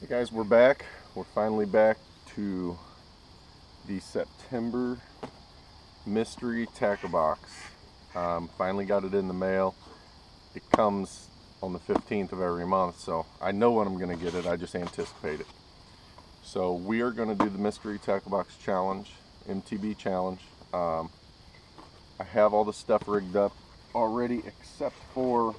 Hey guys, we're back. We're finally back to the September mystery tackle box. Finally got it in the mail. It comes on the 15th of every month, so I know when I'm going to get it. I just anticipate it. So we are going to do the mystery tackle box challenge, MTB challenge. I have all the stuff rigged up already except for,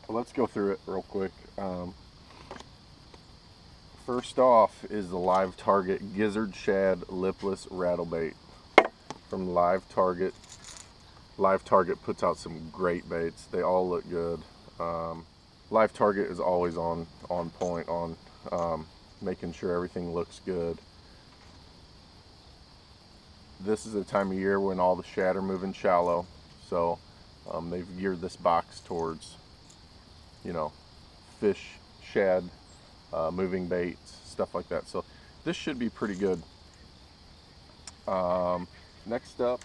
well, let's go through it real quick. First off is the Live Target Gizzard Shad Lipless Rattlebait from Live Target. Live Target puts out some great baits. They all look good. Live Target is always on point on making sure everything looks good. This is the time of year when all the shad are moving shallow, so they've geared this box towards, you know, fish, shad, moving baits, stuff like that. So this should be pretty good. Next up,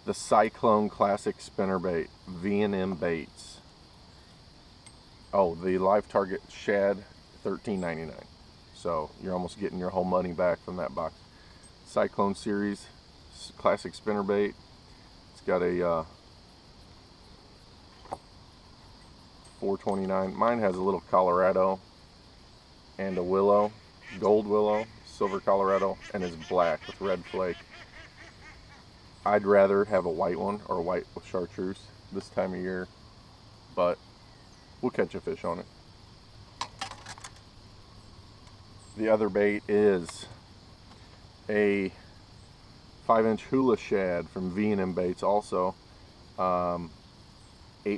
the Cyclone Classic Spinnerbait, V&M Baits. Oh, the Live Target Shad, $13.99. So you're almost getting your whole money back from that box. Cyclone Series Classic Spinnerbait. It's got a $4.29. Mine has a little Colorado and a willow, gold willow, silver Colorado, and is black with red flake. I'd rather have a white one, or a white with chartreuse this time of year, but we'll catch a fish on it. The other bait is a 5-inch hula shad from V&M Baits also. 8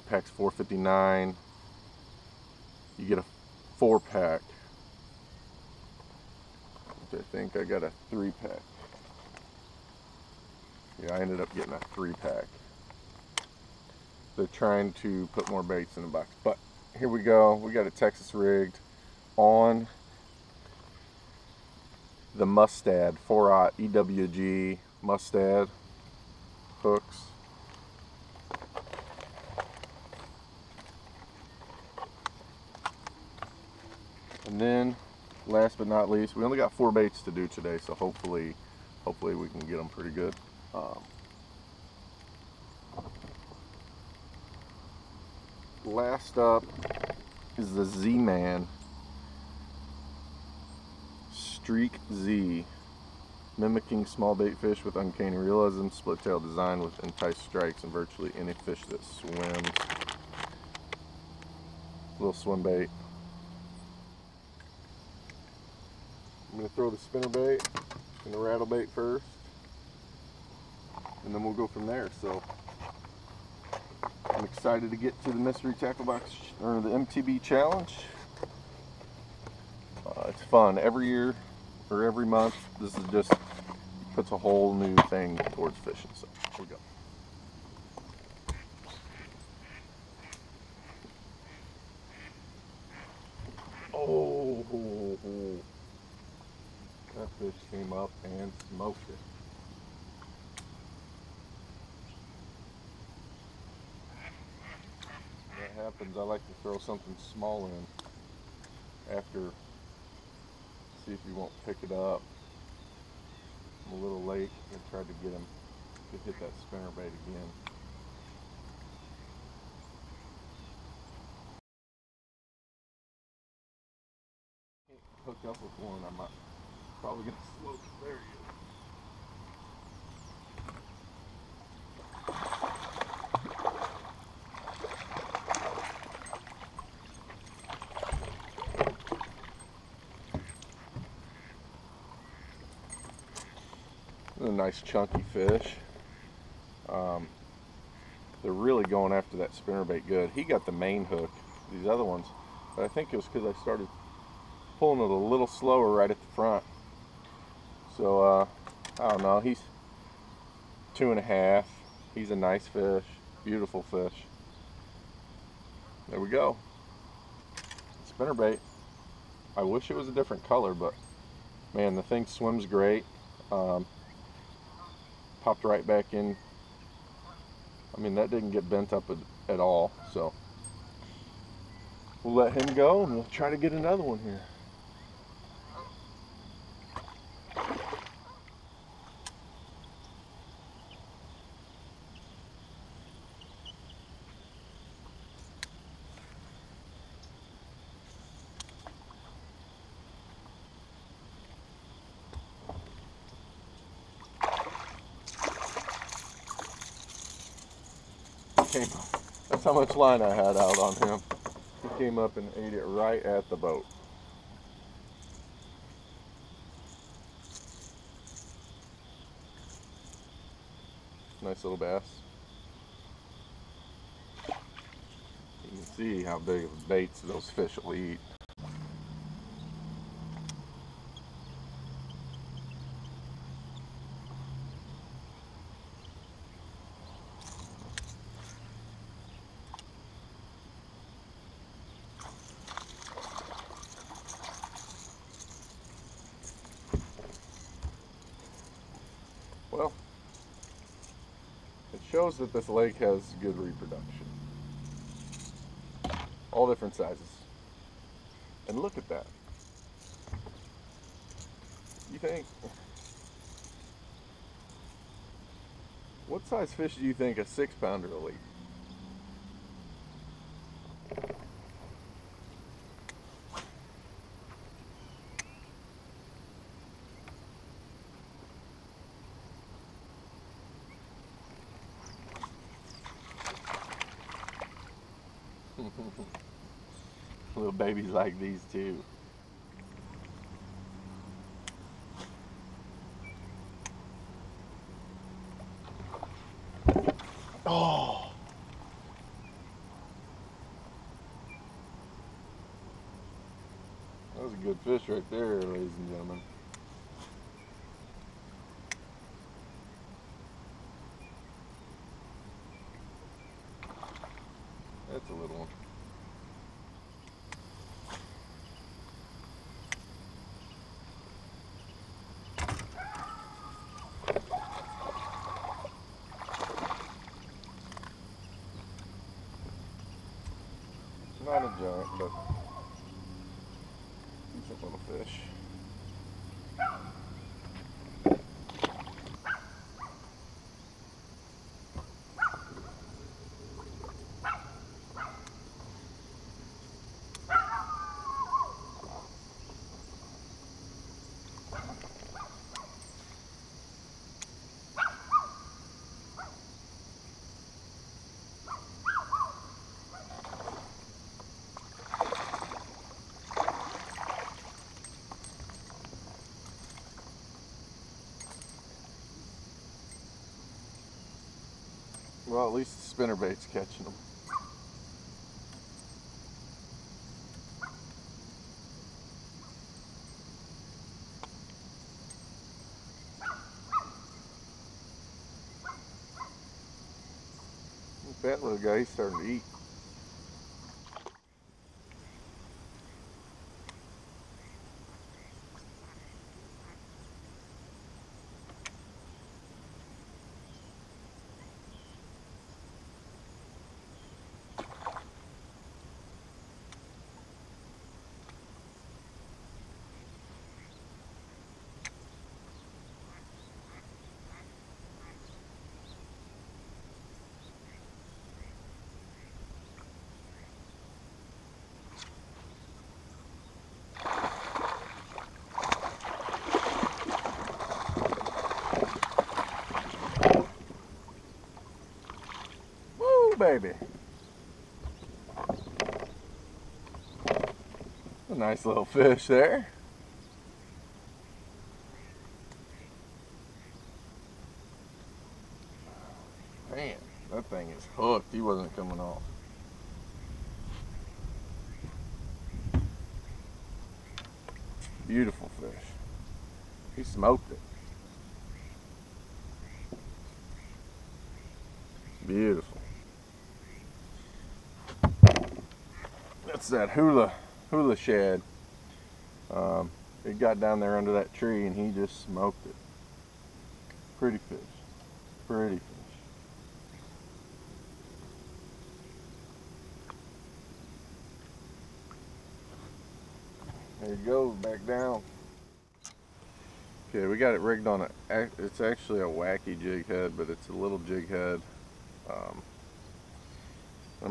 packs, $4.59. You get a 4-pack. I think I got a 3-pack. Yeah, I ended up getting a 3-pack. They're trying to put more baits in the box. But here we go. We got it Texas rigged on the Mustad 4-aught EWG Mustad hooks. And then, last but not least, we only got 4 baits to do today, so hopefully we can get them pretty good. Last up is the Z-Man Streak Z, mimicking small bait fish with uncanny realism, split tail design with entice strikes and virtually any fish that swims. Little swim bait. I'm going to throw the spinnerbait and the rattle bait first, and then we'll go from there. So I'm excited to get to the mystery tackle box, or the MTB challenge. It's fun every year or every month. This is just puts a whole new thing towards fishing. So here we go. Oh, that fish came up and smoked it. That happens. I like to throw something small in after, see if he won't pick it up. I'm a little late. I tried to get him to hit that spinnerbait again. Hook up with one. I'm probably gonna slow it. There he is. A nice chunky fish. They're really going after that spinnerbait good. He got the main hook, these other ones, but I think it was because I started pulling it a little slower right at the front. So I don't know, he's 2.5. He's a nice fish, beautiful fish. There we go. Spinnerbait. I wish it was a different color, but man, the thing swims great. Popped right back in. I mean, that didn't get bent up at all, so we'll let him go and we'll try to get another one here. That's how much line I had out on him. He came up and ate it right at the boat. Nice little bass. You can see how big of baits those fish will eat. Well, it shows that this lake has good reproduction. All different sizes. And look at that. You think, what size fish do you think a 6-pounder will eat? Little babies like these too. Oh! That was a good fish right there, ladies and gentlemen. That's a little one. Not a giant, but decent little fish. Well, at least the spinnerbait's catching them. That little guy, he's starting to eat. Baby. A nice little fish there. Man, that thing is hooked. He wasn't coming off. Beautiful fish. He smoked it. Beautiful. That's that hula shad. It got down there under that tree and he just smoked it. Pretty fish. Pretty fish. There he goes, back down. Okay, we got it rigged on it's actually a wacky jig head, but it's a little jig head. I'm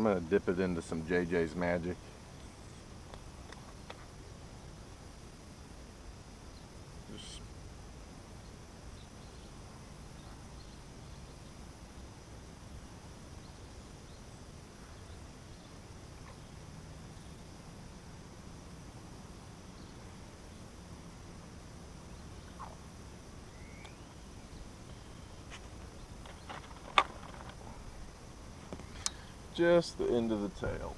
gonna dip it into some JJ's Magic. Just the end of the tail.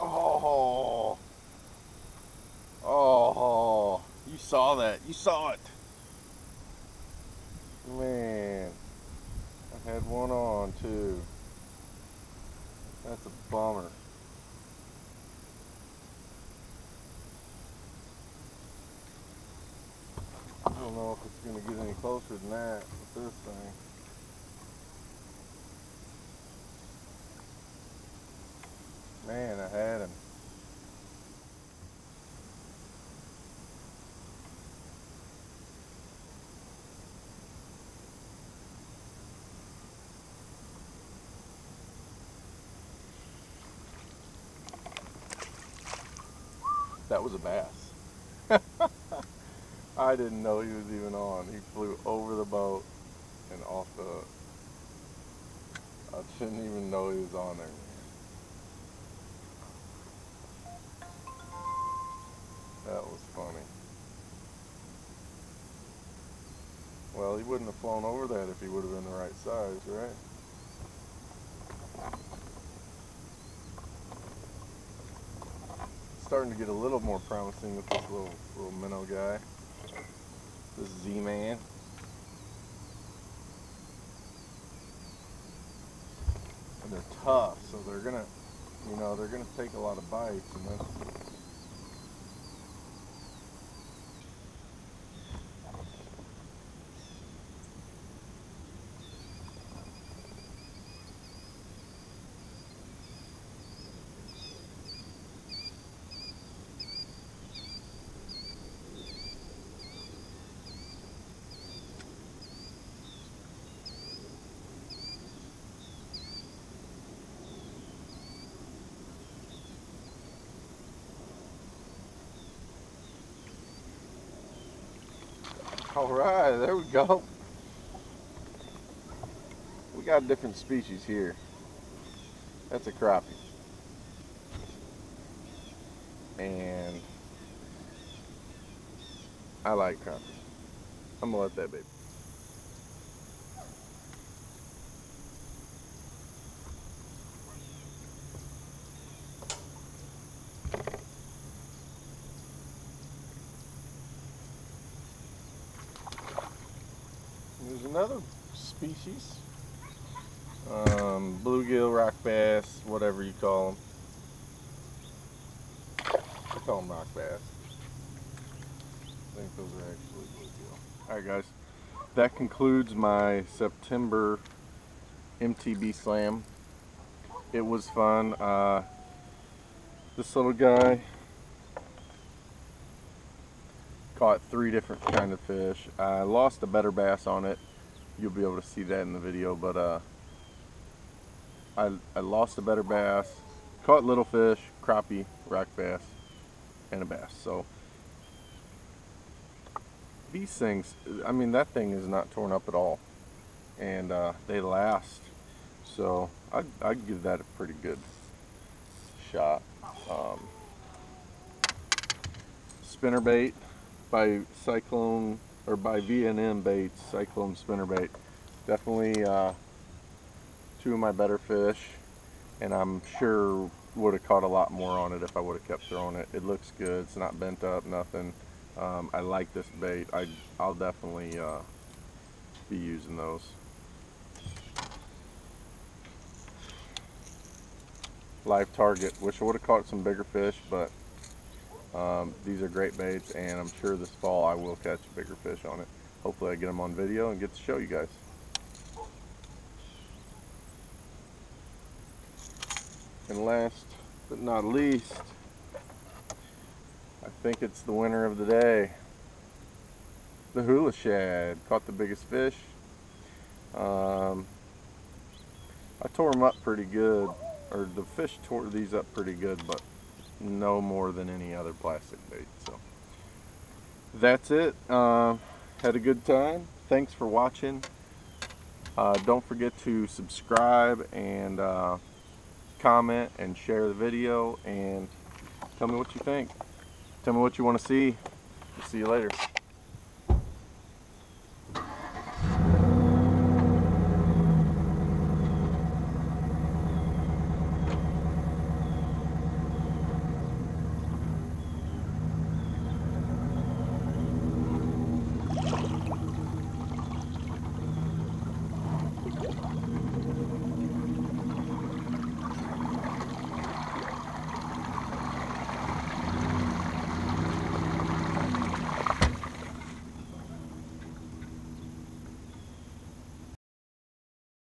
Oh, oh, you saw that. You saw it. Man, I had one on too. That's a bummer. I don't know if it's going to get any closer than that with this thing. Man, I had him. That was a bass. I didn't know he was even on. He flew over the boat and off the... I didn't even know he was on there. That was funny. Well, he wouldn't have flown over that if he would have been the right size, right? Starting to get a little more promising with this little minnow guy. This Z-Man. And they're tough, so they're gonna, they're gonna take a lot of bites, and that's... All right, there we go. We got different species here. That's a crappie. And I like crappie. I'm gonna let that baby. There's another species, bluegill, rock bass, whatever you call them. I call them rock bass. I think those are actually bluegill. Alright guys, that concludes my September MTB slam. It was fun. This little guy caught 3 different kind of fish. I lost a better bass on it. You'll be able to see that in the video, but I lost a better bass, caught little fish, crappie, rock bass, and a bass. So these things, I mean, that thing is not torn up at all, and they last. So I'd give that a pretty good shot. Spinnerbait by Cyclone, or by V&M Baits, Cyclone Spinnerbait. Definitely 2 of my better fish, and I'm sure would have caught a lot more on it if I would have kept throwing it. It looks good. It's not bent up, nothing. I like this bait. I'll definitely be using those. Live target. Wish I would have caught some bigger fish, but these are great baits, and I'm sure this fall I will catch a bigger fish on it. Hopefully I get them on video and get to show you guys. And last but not least, I think it's the winner of the day. The hula shad caught the biggest fish. I tore them up pretty good, or the fish tore these up pretty good, but no more than any other plastic bait. So that's it. Had a good time. Thanks for watching. Don't forget to subscribe and comment and share the video, and tell me what you think. Tell me what you want to see. See you later.